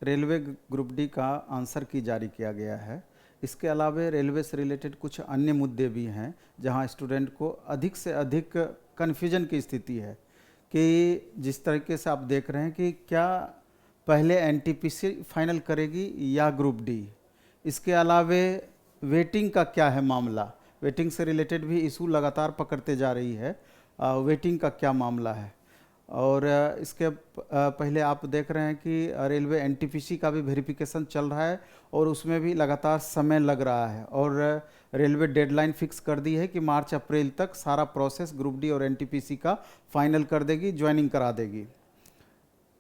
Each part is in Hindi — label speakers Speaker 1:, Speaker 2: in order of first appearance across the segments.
Speaker 1: रेलवे ग्रुप डी का आंसर की जारी किया गया है। इसके अलावा रेलवे से रिलेटेड कुछ अन्य मुद्दे भी हैं जहां स्टूडेंट को अधिक से अधिक कन्फ्यूजन की स्थिति है कि जिस तरीके से आप देख रहे हैं कि क्या पहले एनटीपीसी फाइनल करेगी या ग्रुप डी। इसके अलावा वेटिंग का क्या है मामला, वेटिंग से रिलेटेड भी इशू लगातार पकड़ते जा रही है। वेटिंग का क्या मामला है। और इसके पहले आप देख रहे हैं कि रेलवे एनटीपीसी का भी वेरिफिकेशन चल रहा है और उसमें भी लगातार समय लग रहा है। और रेलवे डेडलाइन फिक्स कर दी है कि मार्च अप्रैल तक सारा प्रोसेस ग्रुप डी और एनटीपीसी का फाइनल कर देगी, ज्वाइनिंग करा देगी।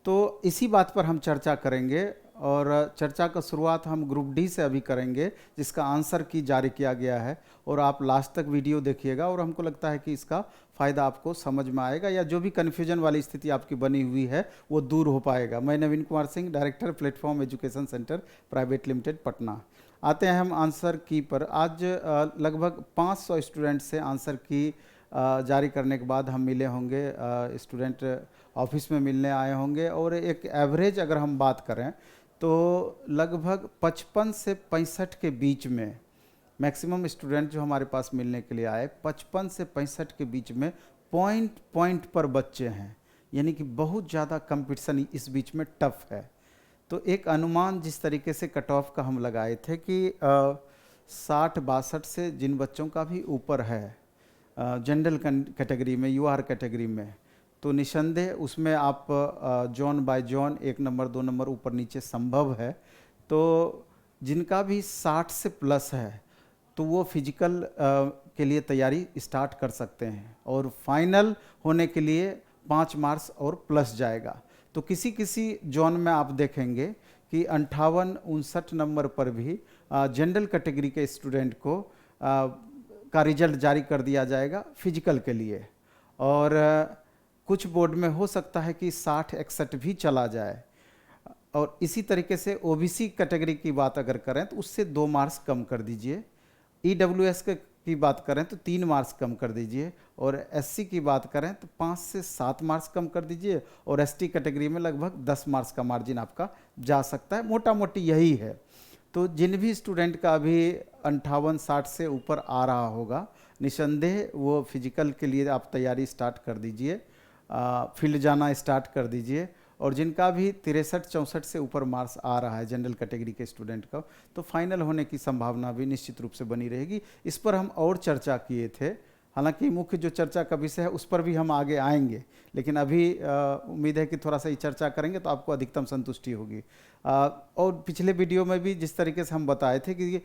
Speaker 1: तो इसी बात पर हम चर्चा करेंगे और चर्चा का शुरुआत हम ग्रुप डी से अभी करेंगे जिसका आंसर की जारी किया गया है। और आप लास्ट तक वीडियो देखिएगा और हमको लगता है कि इसका फ़ायदा आपको समझ में आएगा या जो भी कन्फ्यूजन वाली स्थिति आपकी बनी हुई है वो दूर हो पाएगा। मैं Naveen Kumar Singh, director platform education centre private limited, Patna. आते हैं हम आंसर की पर। आज लगभग 500 स्टूडेंट से आंसर की जारी करने के बाद हम मिले होंगे, स्टूडेंट ऑफिस में मिलने आए होंगे। और एक एवरेज अगर हम बात करें तो लगभग 55 से 65 के बीच में मैक्सिमम स्टूडेंट जो हमारे पास मिलने के लिए आए 55 से 65 के बीच में पॉइंट पर बच्चे हैं, यानी कि बहुत ज़्यादा कंपटीशन इस बीच में टफ है। तो एक अनुमान जिस तरीके से कट ऑफ का हम लगाए थे कि 60-62 से जिन बच्चों का भी ऊपर है जनरल कैटेगरी में, यूआर कैटेगरी में, तो निसंदेह उसमें आप zone by zone 1 number 2 number ऊपर नीचे संभव है। तो जिनका भी 60 से प्लस है तो वो फिजिकल के लिए तैयारी स्टार्ट कर सकते हैं और फाइनल होने के लिए 5 मार्क्स और प्लस जाएगा। तो किसी किसी जोन में आप देखेंगे कि 58-59 नंबर पर भी जनरल कैटेगरी के स्टूडेंट को का रिजल्ट जारी कर दिया जाएगा फिजिकल के लिए। और कुछ बोर्ड में हो सकता है कि 60-61 भी चला जाए। और इसी तरीके से ओबीसी कैटेगरी की बात अगर करें तो उससे 2 मार्क्स कम कर दीजिए। ईडब्ल्यूएस की बात करें तो 3 मार्क्स कम कर दीजिए। और एससी की बात करें तो 5 से 7 मार्क्स कम कर दीजिए। और एसटी कैटेगरी में लगभग 10 मार्क्स का मार्जिन आपका जा सकता है। मोटा मोटी यही है। तो जिन भी स्टूडेंट का अभी 58-60 से ऊपर आ रहा होगा, निसंदेह वो फिजिकल के लिए आप तैयारी स्टार्ट कर दीजिए, फील्ड जाना स्टार्ट कर दीजिए। और जिनका भी 63-64 से ऊपर मार्क्स आ रहा है जनरल कैटेगरी के स्टूडेंट का, तो फाइनल होने की संभावना भी निश्चित रूप से बनी रहेगी। इस पर हम और चर्चा किए थे, हालांकि मुख्य जो चर्चा का विषय है उस पर भी हम आगे आएंगे, लेकिन अभी उम्मीद है कि थोड़ा सा ही चर्चा करेंगे तो आपको अधिकतम संतुष्टि होगी। और पिछले वीडियो में भी जिस तरीके से हम बताए थे कि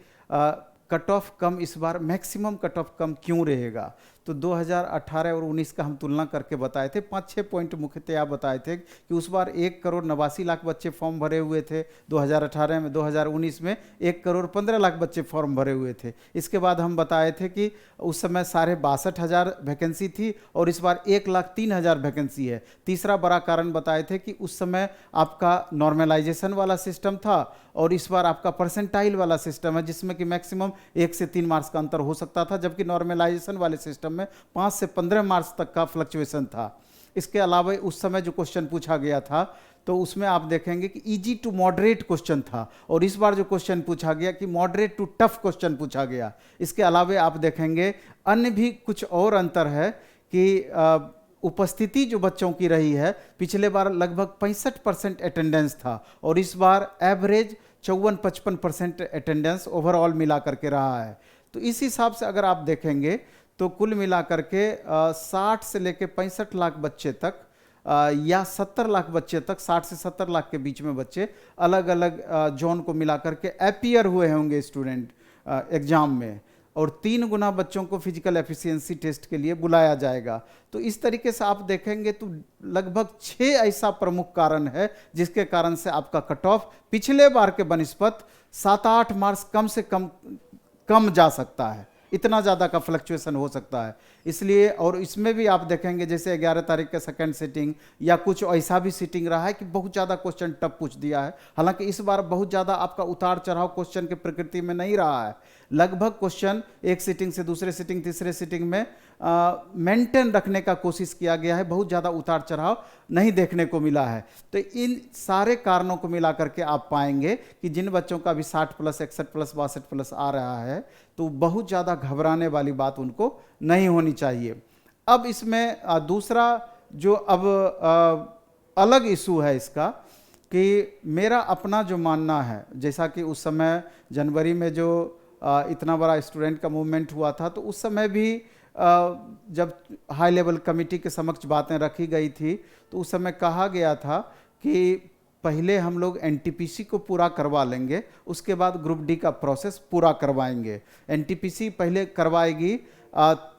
Speaker 1: कट ऑफ कम, इस बार मैक्सिमम कट ऑफ कम क्यों रहेगा, तो 2018 और 19 का हम तुलना करके बताए थे। 5-6 पॉइंट मुख्यतः बताए थे कि उस बार 1,89,00,000 बच्चे फॉर्म भरे हुए थे 2018 में। 2019 में 1,15,00,000 बच्चे फॉर्म भरे हुए थे। इसके बाद हम बताए थे कि उस समय 62,500 वैकेंसी थी और इस बार 1,03,000 वैकेंसी है। तीसरा बड़ा कारण बताए थे कि उस समय आपका नॉर्मलाइजेशन वाला सिस्टम था और इस बार आपका परसेंटाइल वाला सिस्टम है, जिसमें कि मैक्सिमम 1 से 3 मार्क्स का अंतर हो सकता था, जबकि नॉर्मलाइजेशन वाले सिस्टम में 5 से 15 मार्क्स तक का फ्लक्चुएशन था। इसके अलावा उस समय जो क्वेश्चन पूछा गया था तो उसमें आप देखेंगे कि इजी टू मॉडरेट क्वेश्चन था और इस बार जो क्वेश्चन पूछा गया कि मॉडरेट टू टफ क्वेश्चन पूछा गया। इसके अलावा आप देखेंगे अन्य भी कुछ और अंतर है कि उपस्थिति जो बच्चों की रही है, पिछले बार लगभग 65% अटेंडेंस था और इस बार एवरेज 54-55% अटेंडेंस ओवरऑल मिला करके रहा है। तो इस हिसाब से अगर आप देखेंगे तो कुल मिला करके 60 से लेकर 65 लाख बच्चे तक या 70 लाख बच्चे तक, 60 से 70 लाख के बीच में बच्चे अलग अलग जोन को मिला करके अपीयर हुए होंगे स्टूडेंट एग्जाम में। और 3 गुना बच्चों को फिजिकल एफिशिएंसी टेस्ट के लिए बुलाया जाएगा। तो इस तरीके से आप देखेंगे तो लगभग 6 ऐसा प्रमुख कारण है जिसके कारण से आपका कट ऑफ पिछले बार के बनिस्पत 7-8 मार्क्स कम से कम जा सकता है। इतना ज़्यादा का फ्लक्चुएशन हो सकता है। इसलिए और इसमें भी आप देखेंगे जैसे 11 तारीख का सेकंड सीटिंग या कुछ ऐसा भी सीटिंग रहा है कि बहुत ज़्यादा क्वेश्चन टफ पूछ दिया है। हालांकि इस बार बहुत ज़्यादा आपका उतार चढ़ाव क्वेश्चन के प्रकृति में नहीं रहा है। लगभग क्वेश्चन एक सीटिंग से दूसरे सीटिंग तीसरे सीटिंग में मेंटेन रखने का कोशिश किया गया है, बहुत ज़्यादा उतार चढ़ाव नहीं देखने को मिला है। तो इन सारे कारणों को मिला करके आप पाएंगे कि जिन बच्चों का भी 60 प्लस 61 प्लस 62 प्लस आ रहा है तो बहुत ज़्यादा घबराने वाली बात उनको नहीं होनी चाहिए। अब इसमें दूसरा जो अब अलग इशू है इसका, कि मेरा अपना जो मानना है, जैसा कि उस समय जनवरी में जो इतना बड़ा स्टूडेंट का मूवमेंट हुआ था, तो उस समय भी जब हाई लेवल कमेटी के समक्ष बातें रखी गई थी तो उस समय कहा गया था कि पहले हम लोग एनटीपीसी को पूरा करवा लेंगे, उसके बाद ग्रुप डी का प्रोसेस पूरा करवाएंगे। एनटीपीसी पहले करवाएगी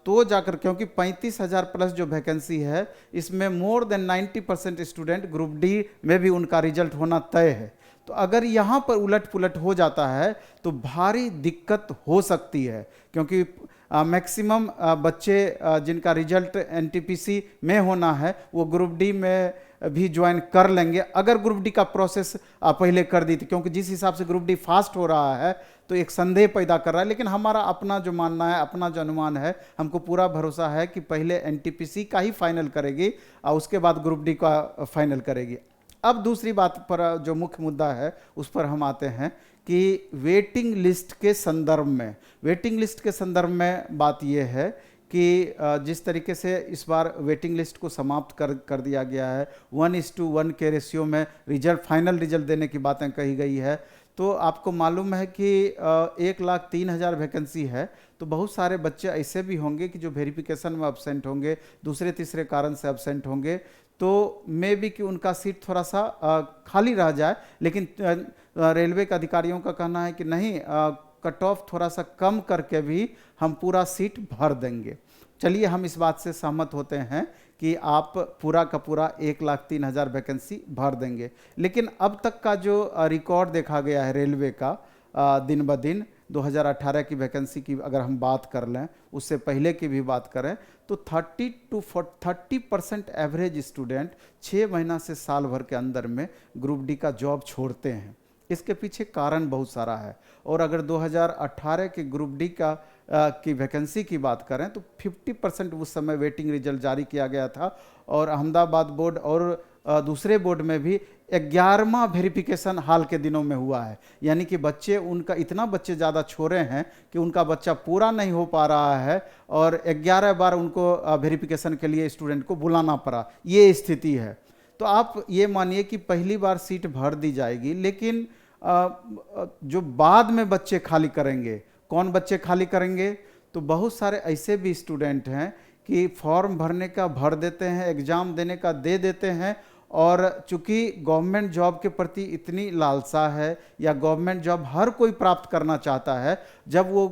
Speaker 1: तो जाकर, क्योंकि 35,000 प्लस जो वैकेंसी है इसमें more than 90% student group D में भी उनका रिजल्ट होना तय है। तो अगर यहाँ पर उलट पुलट हो जाता है तो भारी दिक्कत हो सकती है, क्योंकि मैक्सिमम बच्चे जिनका रिजल्ट एनटीपीसी में होना है वो ग्रुप डी में भी ज्वाइन कर लेंगे अगर ग्रुप डी का प्रोसेस पहले कर दी थी, क्योंकि जिस हिसाब से ग्रुप डी फास्ट हो रहा है तो एक संदेह पैदा कर रहा है। लेकिन हमारा अपना जो मानना है, अपना जो अनुमान है, हमको पूरा भरोसा है कि पहले एनटीपीसी का ही फाइनल करेगी और उसके बाद ग्रुप डी का फाइनल करेगी। अब दूसरी बात पर जो मुख्य मुद्दा है उस पर हम आते हैं कि वेटिंग लिस्ट के संदर्भ में, वेटिंग लिस्ट के संदर्भ में बात यह है कि जिस तरीके से इस बार वेटिंग लिस्ट को समाप्त कर दिया गया है, 1:1 के रेशियो में रिजल्ट, फाइनल रिजल्ट देने की बातें कही गई है। तो आपको मालूम है कि 1,03,000 वैकेंसी है, तो बहुत सारे बच्चे ऐसे भी होंगे कि जो वेरिफिकेशन में अब्सेंट होंगे, दूसरे तीसरे कारण से अब्सेंट होंगे, तो मे बी कि उनका सीट थोड़ा सा खाली रह जाए। लेकिन रेलवे के अधिकारियों का कहना है कि नहीं, कट ऑफ थोड़ा सा कम करके भी हम पूरा सीट भर देंगे। चलिए हम इस बात से सहमत होते हैं कि आप पूरा का पूरा 1,03,000 वैकेंसी भर देंगे। लेकिन अब तक का जो रिकॉर्ड देखा गया है रेलवे का, दिन ब दिन 2018 की वैकेंसी की अगर हम बात कर लें, उससे पहले की भी बात करें, तो 30% एवरेज स्टूडेंट 6 महीना से साल भर के अंदर में ग्रुप डी का जॉब छोड़ते हैं। इसके पीछे कारण बहुत सारा है। और अगर 2018 के ग्रुप डी की वैकेंसी की बात करें तो 50% उस समय वेटिंग रिजल्ट जारी किया गया था, और अहमदाबाद बोर्ड और दूसरे बोर्ड में भी 11वां वेरिफिकेशन हाल के दिनों में हुआ है। यानी कि बच्चे, उनका इतना बच्चे ज़्यादा छोड़े हैं कि उनका बच्चा पूरा नहीं हो पा रहा है और 11 बार उनको वेरिफिकेशन के लिए स्टूडेंट को बुलाना पड़ा, ये स्थिति है। तो आप ये मानिए कि पहली बार सीट भर दी जाएगी, लेकिन जो बाद में बच्चे खाली करेंगे, कौन बच्चे खाली करेंगे? तो बहुत सारे ऐसे भी स्टूडेंट हैं कि फॉर्म भरने का भर देते हैं, एग्ज़ाम देने का दे देते हैं, और चूंकि गवर्नमेंट जॉब के प्रति इतनी लालसा है या गवर्नमेंट जॉब हर कोई प्राप्त करना चाहता है, जब वो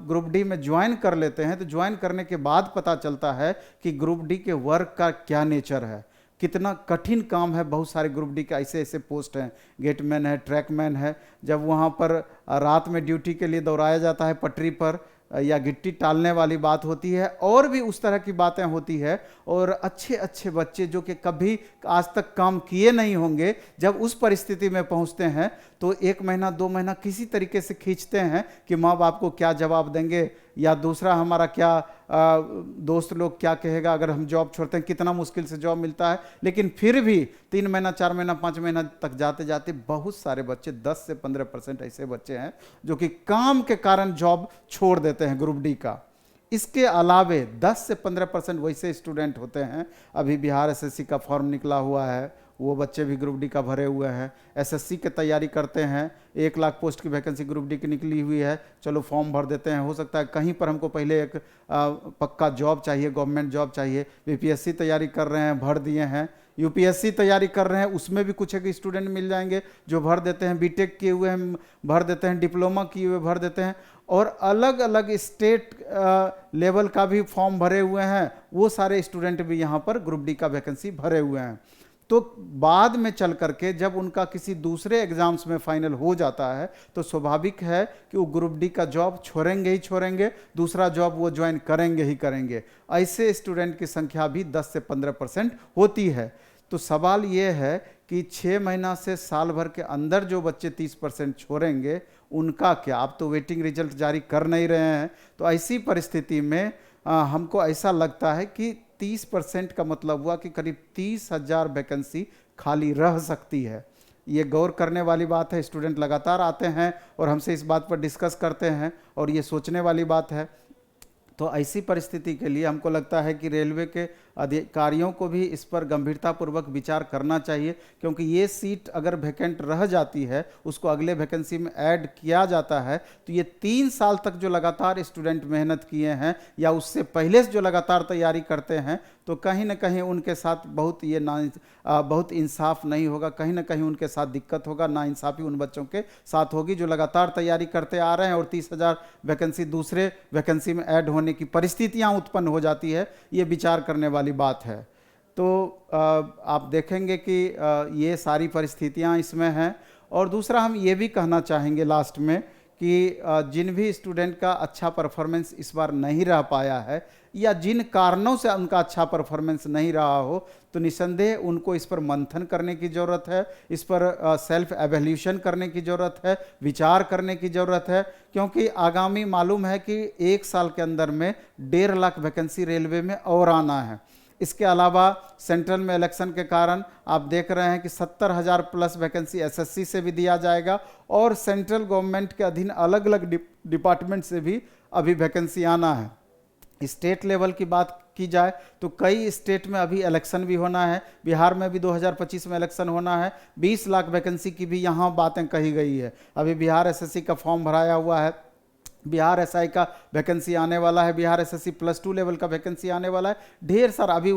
Speaker 1: ग्रुप डी में ज्वाइन कर लेते हैं तो ज्वाइन करने के बाद पता चलता है कि ग्रुप डी के वर्क का क्या नेचर है, कितना कठिन काम है। बहुत सारे ग्रुप डी के ऐसे ऐसे पोस्ट हैं, गेटमैन है, ट्रैकमैन है, जब वहाँ पर रात में ड्यूटी के लिए दौड़ाया जाता है पटरी पर, या गिट्टी टालने वाली बात होती है, और भी उस तरह की बातें होती है। और अच्छे अच्छे बच्चे जो कि कभी आज तक काम किए नहीं होंगे, जब उस परिस्थिति में पहुंचते हैं तो 1 महीना 2 महीना किसी तरीके से खींचते हैं कि माँ बाप को क्या जवाब देंगे, या दूसरा हमारा क्या दोस्त लोग क्या कहेगा अगर हम जॉब छोड़ते हैं, कितना मुश्किल से जॉब मिलता है। लेकिन फिर भी 3 महीना 4 महीना 5 महीना तक जाते जाते बहुत सारे बच्चे, 10 से 15% ऐसे बच्चे हैं जो कि काम के कारण जॉब छोड़ देते हैं ग्रुप डी का। इसके अलावे 10 से 15% वैसे स्टूडेंट होते हैं, अभी बिहार एसएससी का फॉर्म निकला हुआ है, वो बच्चे भी ग्रुप डी का भरे हुए हैं, एसएससी की तैयारी करते हैं, 1 लाख पोस्ट की वैकेंसी ग्रुप डी की निकली हुई है, चलो फॉर्म भर देते हैं, हो सकता है कहीं पर हमको पहले एक पक्का जॉब चाहिए, गवर्नमेंट जॉब चाहिए। बीपीएससी तैयारी कर रहे हैं, भर दिए हैं, यूपीएससी तैयारी कर रहे हैं, उसमें भी कुछ एक स्टूडेंट मिल जाएंगे जो भर देते हैं, बीटेक किए हुए हैं भर देते हैं, डिप्लोमा किए हुए भर देते हैं, और अलग अलग स्टेट लेवल का भी फॉर्म भरे हुए हैं, वो सारे स्टूडेंट भी यहाँ पर ग्रुप डी का वैकेंसी भरे हुए हैं। तो बाद में चल करके जब उनका किसी दूसरे एग्जाम्स में फाइनल हो जाता है तो स्वाभाविक है कि वो ग्रुप डी का जॉब छोड़ेंगे ही छोड़ेंगे, दूसरा जॉब वो ज्वाइन करेंगे ही करेंगे। ऐसे स्टूडेंट की संख्या भी 10 से 15% होती है। तो सवाल ये है कि 6 महीना से साल भर के अंदर जो बच्चे 30% छोड़ेंगे उनका क्या? आप तो वेटिंग रिजल्ट जारी कर नहीं रहे हैं, तो ऐसी परिस्थिति में हमको ऐसा लगता है कि 30% का मतलब हुआ कि करीब 30,000 वैकेंसी खाली रह सकती है। ये गौर करने वाली बात है। स्टूडेंट लगातार आते हैं और हमसे इस बात पर डिस्कस करते हैं और ये सोचने वाली बात है। तो ऐसी परिस्थिति के लिए हमको लगता है कि रेलवे के अधिकारियों को भी इस पर गंभीरतापूर्वक विचार करना चाहिए, क्योंकि ये सीट अगर वैकेंट रह जाती है, उसको अगले वैकेंसी में ऐड किया जाता है, तो ये 3 साल तक जो लगातार स्टूडेंट मेहनत किए हैं या उससे पहले से जो लगातार तैयारी करते हैं, तो कहीं ना कहीं उनके साथ बहुत इंसाफ नहीं होगा, कहीं ना कहीं उनके साथ दिक्कत होगा, नाइंसाफ़ी उन बच्चों के साथ होगी जो लगातार तैयारी करते आ रहे हैं और 30,000 वैकेंसी दूसरे वैकेंसी में ऐड होने की परिस्थितियां उत्पन्न हो जाती है। ये विचार करने वाली बात है। तो आप देखेंगे कि ये सारी परिस्थितियां इसमें हैं। और दूसरा हम ये भी कहना चाहेंगे लास्ट में कि जिन भी स्टूडेंट का अच्छा परफॉर्मेंस इस बार नहीं रह पाया है या जिन कारणों से उनका अच्छा परफॉर्मेंस नहीं रहा हो, तो निसंदेह उनको इस पर मंथन करने की ज़रूरत है, इस पर सेल्फ एवेल्यूशन करने की ज़रूरत है, विचार करने की ज़रूरत है। क्योंकि आगामी मालूम है कि 1 साल के अंदर में 1.5 लाख वैकेंसी रेलवे में और आना है। इसके अलावा सेंट्रल में इलेक्शन के कारण आप देख रहे हैं कि 70,000 प्लस वैकेंसी एसएससी से भी दिया जाएगा और सेंट्रल गवर्नमेंट के अधीन अलग अलग डिपार्टमेंट से भी अभी वैकेंसी आना है। स्टेट लेवल की बात की जाए तो कई स्टेट में अभी इलेक्शन भी होना है। बिहार में भी 2025 में इलेक्शन होना है। 20 लाख वैकेंसी की भी यहाँ बातें कही गई है। अभी बिहार एसएससी का फॉर्म भराया हुआ है, बिहार एसआई का वैकेंसी आने वाला है, बिहार एसएससी +2 लेवल का वैकेंसी आने वाला है, ढेर सारा अभी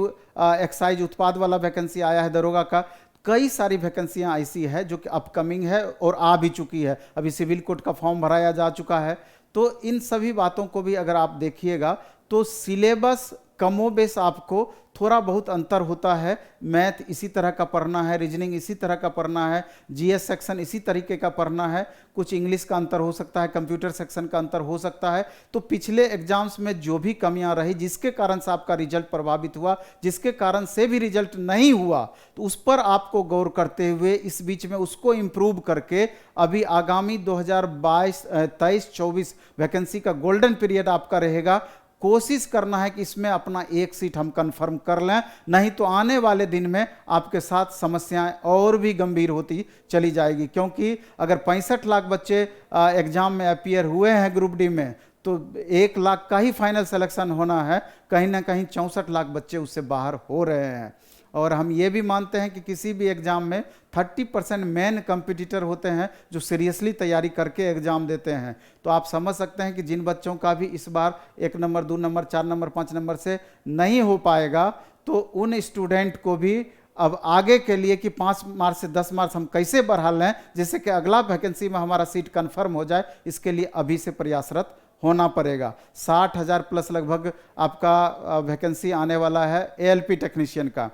Speaker 1: एक्साइज उत्पाद वाला वैकेंसी आया है, दरोगा का। कई सारी वैकेंसियां ऐसी है जो कि अपकमिंग है और आ भी चुकी है। अभी सिविल कोर्ट का फॉर्म भराया जा चुका है। तो इन सभी बातों को भी अगर आप देखिएगा तो सिलेबस कमोबेश आपको थोड़ा बहुत अंतर होता है। मैथ इसी तरह का पढ़ना है, रीजनिंग इसी तरह का पढ़ना है, जीएस सेक्शन इसी तरीके का पढ़ना है, कुछ इंग्लिश का अंतर हो सकता है, कंप्यूटर सेक्शन का अंतर हो सकता है। तो पिछले एग्जाम्स में जो भी कमियां रही, जिसके कारण से आपका रिजल्ट प्रभावित हुआ, जिसके कारण से भी रिजल्ट नहीं हुआ, तो उस पर आपको गौर करते हुए इस बीच में उसको इम्प्रूव करके अभी आगामी 2023-24 वैकेंसी का गोल्डन पीरियड आपका रहेगा। कोशिश करना है कि इसमें अपना एक सीट हम कंफर्म कर लें, नहीं तो आने वाले दिन में आपके साथ समस्याएं और भी गंभीर होती चली जाएगी। क्योंकि अगर 65 लाख बच्चे एग्जाम में अपीयर हुए हैं ग्रुप डी में, तो 1 लाख का ही फाइनल सिलेक्शन होना है, कहीं ना कहीं 64 लाख बच्चे उससे बाहर हो रहे हैं। और हम ये भी मानते हैं कि किसी भी एग्ज़ाम में 30% मेन कंपटीटर होते हैं जो सीरियसली तैयारी करके एग्ज़ाम देते हैं। तो आप समझ सकते हैं कि जिन बच्चों का भी इस बार 1 नंबर 2 नंबर 4 नंबर 5 नंबर से नहीं हो पाएगा, तो उन स्टूडेंट को भी अब आगे के लिए कि 5 मार्च से 10 मार्च हम कैसे बढ़ा लें जिससे कि अगला वैकेंसी में हमारा सीट कन्फर्म हो जाए, इसके लिए अभी से प्रयासरत होना पड़ेगा। 60,000 प्लस लगभग आपका वैकेंसी आने वाला है एएलपी टेक्नीशियन का।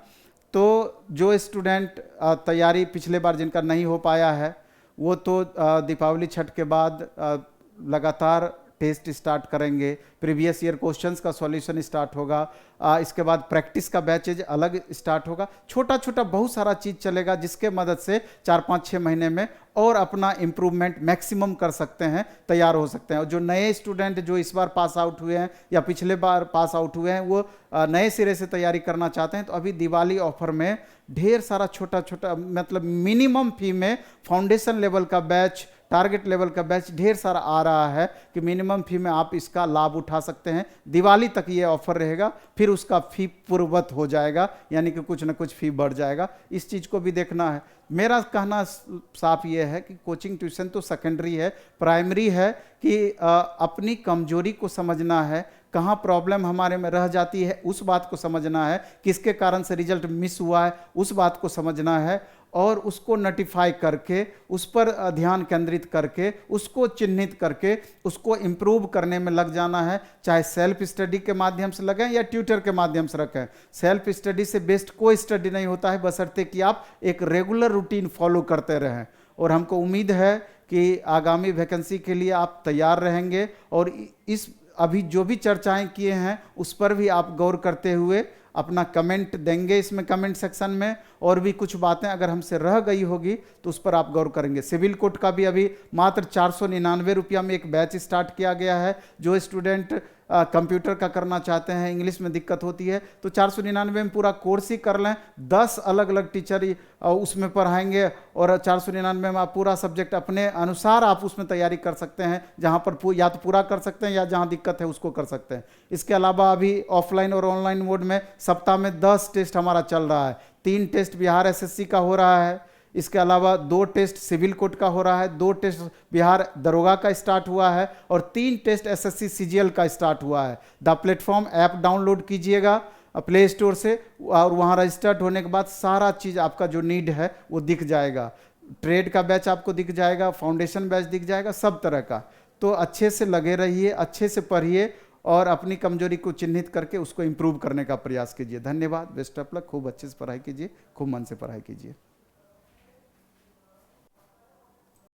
Speaker 1: तो जो स्टूडेंट तैयारी पिछले बार जिनका नहीं हो पाया है, वो तो दीपावली छठ के बाद लगातार टेस्ट स्टार्ट करेंगे, प्रीवियस ईयर क्वेश्चंस का सॉल्यूशन स्टार्ट होगा, इसके बाद प्रैक्टिस का बैचेज अलग स्टार्ट होगा। छोटा छोटा बहुत सारा चीज़ चलेगा जिसके मदद से 4-5-6 महीने में और अपना इम्प्रूवमेंट मैक्सिमम कर सकते हैं, तैयार हो सकते हैं। और जो नए स्टूडेंट जो इस बार पास आउट हुए हैं या पिछले बार पास आउट हुए हैं, वो नए सिरे से तैयारी करना चाहते हैं, तो अभी दिवाली ऑफर में ढेर सारा छोटा छोटा मतलब मिनिमम फी में फाउंडेशन लेवल का बैच, टारगेट लेवल का बैच ढेर सारा आ रहा है कि मिनिमम फी में आप इसका लाभ उठा सकते हैं। दिवाली तक ये ऑफर रहेगा, फिर उसका फी पूर्ववत हो जाएगा, यानी कि कुछ ना कुछ फी बढ़ जाएगा। इस चीज़ को भी देखना है। मेरा कहना साफ ये है कि कोचिंग ट्यूशन तो सेकेंडरी है, प्राइमरी है कि अपनी कमजोरी को समझना है, कहाँ प्रॉब्लम हमारे में रह जाती है उस बात को समझना है, किसके कारण से रिजल्ट मिस हुआ है उस बात को समझना है, और उसको नोटिफाई करके उस पर ध्यान केंद्रित करके उसको चिन्हित करके उसको इम्प्रूव करने में लग जाना है। चाहे सेल्फ स्टडी के माध्यम से लगें या ट्यूटर के माध्यम से रखें। सेल्फ स्टडी से बेस्ट कोई स्टडी नहीं होता है, बशर्ते कि आप एक रेगुलर रूटीन फॉलो करते रहें। और हमको उम्मीद है कि आगामी वैकेंसी के लिए आप तैयार रहेंगे और इस अभी जो भी चर्चाएं किए हैं उस पर भी आप गौर करते हुए अपना कमेंट देंगे इसमें कमेंट सेक्शन में, और भी कुछ बातें अगर हमसे रह गई होगी तो उस पर आप गौर करेंगे। सिविल कोर्ट का भी अभी मात्र 499 रुपया में एक बैच स्टार्ट किया गया है। जो स्टूडेंट कंप्यूटर का करना चाहते हैं, इंग्लिश में दिक्कत होती है, तो 499 में पूरा कोर्स ही कर लें। 10 अलग अलग टीचर ही उसमें पढ़ाएंगे और 499 में आप पूरा सब्जेक्ट अपने अनुसार आप उसमें तैयारी कर सकते हैं, जहाँ पर या तो पूरा कर सकते हैं या जहाँ दिक्कत है उसको कर सकते हैं। इसके अलावा अभी ऑफलाइन और ऑनलाइन मोड में सप्ताह में 10 टेस्ट हमारा चल रहा है। 3 टेस्ट बिहार एसएससी का हो रहा है, इसके अलावा 2 टेस्ट सिविल कोर्ट का हो रहा है, 2 टेस्ट बिहार दरोगा का स्टार्ट हुआ है और 3 टेस्ट एसएससी सीजीएल का स्टार्ट हुआ है। द प्लेटफॉर्म ऐप डाउनलोड कीजिएगा प्ले स्टोर से और वहाँ रजिस्टर्ड होने के बाद सारा चीज़ आपका जो नीड है वो दिख जाएगा। ट्रेड का बैच आपको दिख जाएगा, फाउंडेशन बैच दिख जाएगा, सब तरह का। तो अच्छे से लगे रहिए, अच्छे से पढ़िए और अपनी कमजोरी को चिन्हित करके उसको इम्प्रूव करने का प्रयास कीजिए। धन्यवाद, बेस्ट ऑफ लक। खूब अच्छे से पढ़ाई कीजिए, खूब मन से पढ़ाई कीजिए।